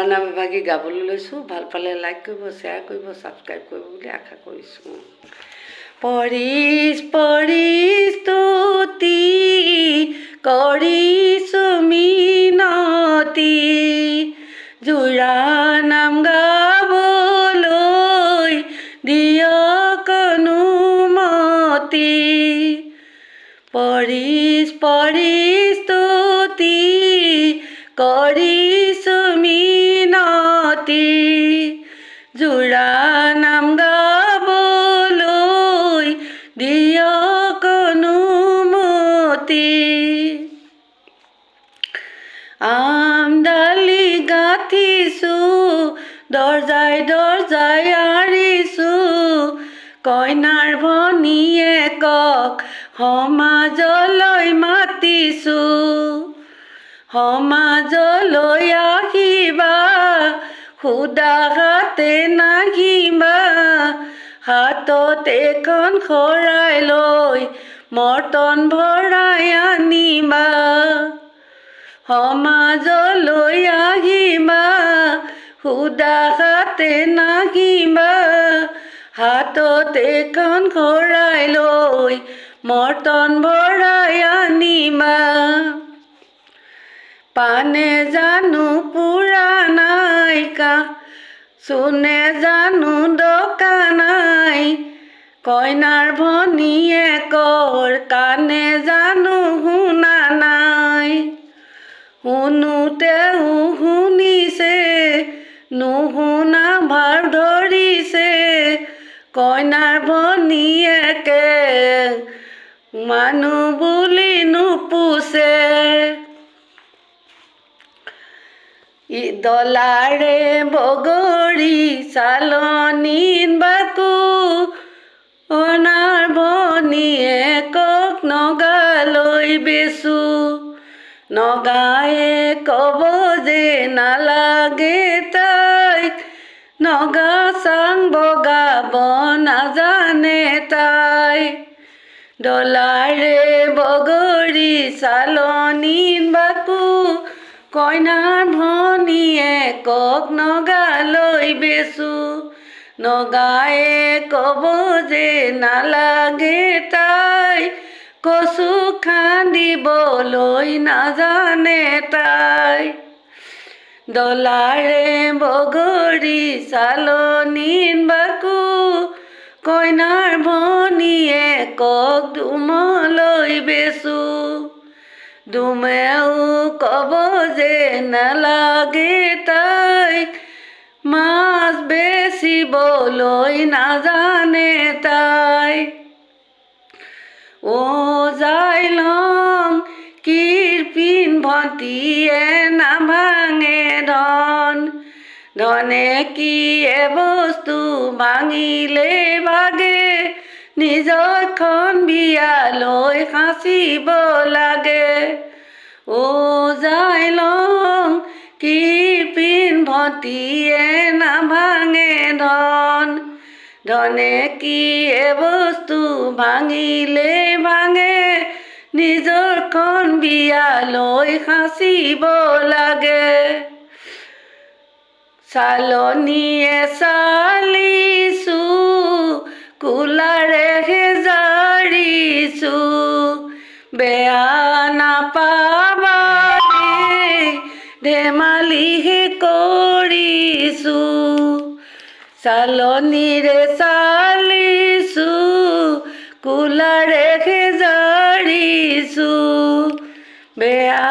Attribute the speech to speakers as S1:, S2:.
S1: ভাওনা বিভাগী গাবলৈ লৈছোঁ। ভাল পালে লাইক কৰিব, শ্বেয়াৰ কৰিব, ছাবস্ক্ৰাইব কৰিব বুলি আশা কৰিছোঁ। পৰিস্তুতি কৰিছোঁ মিনতি, জোৰা নাম গাবলৈ দিয়ক অনুমতি। পৰিস্তুতি কৰিছোঁ মিনতি, জোৰা নাম গাবলৈ দিয়ক অনুমতি। আমডালি গাঁঠিছোঁ, দৰ্জাই দৰ্জাই আৰিছোঁ, কইনাৰ ভনীয়েকক সমাজলৈ মাতিছোঁ। সমাজলৈ আহিবা, সুদা হাতে নাহিবা, হাতত এখন শৰাই লৈ মৰ্তন ভৰাই আনিবা। সমাজলৈ আহিবা, সুদা হাতে নাহিবা, হাতত এখন শৰাই লৈ মৰ্তন ভৰাই আনিবা। পানে জানো পুৰা নাই, চুনে জানো ডকা নাই, কইনাৰ ভনীয়েকৰ কাণে জানো শুনা নাই। শুনোতেও শুনিছে, নুশুনা ভাৰ ধৰিছে, কইনাৰ ভনীয়েকে মানুহ বুলি নুপুছে। ডলাৰে বগৰী চালনীত বাকো, কইনাৰ ভনীয়েকক নগালৈ বেচোঁ। নগায়ে ক'ব যে নালাগে তাইক, নগা চাং বগাব নাজানে তাই। ডলাৰে বগৰী চালনীত বাকো, কইনাৰ ভনীয়েকক নগালৈ বেচোঁ। নগায়ে ক'ব যে নালাগে তাই, কচু খান্দিবলৈ নাজানে তাই। ডলাৰে বগৰী চালনীত বাকো, কইনাৰ ভনীয়েকক ডুমলৈ বেচোঁ। ডুমেও ক'ব যে নালাগে তাইক, মাছ বেচিবলৈ নাজানে তাই। যাই লং কিৰপিন ভণ্টিয়ে নাভাঙে ধন, ধনে কি বস্তু ভাঙিলে ভাগে, নিজৰখন বিয়ালৈ সাঁচিব লাগে। যাই লং কিৰপিন ভণ্টিয়ে নাভাঙে ধন, ধনে কি বস্তু ভাঙিলে ভাঙে, নিজৰখন বিয়ালৈ সাঁচিব লাগে। চালনীয়ে চালিছোঁ, কুলাৰেহে জাৰিছোঁ, বেয়া নাপাবা দেই, ধেমালিহে কৰিছোঁ। চালনীৰে চালিছোঁ, কুলাৰেহে জাৰিছোঁ, বেয়া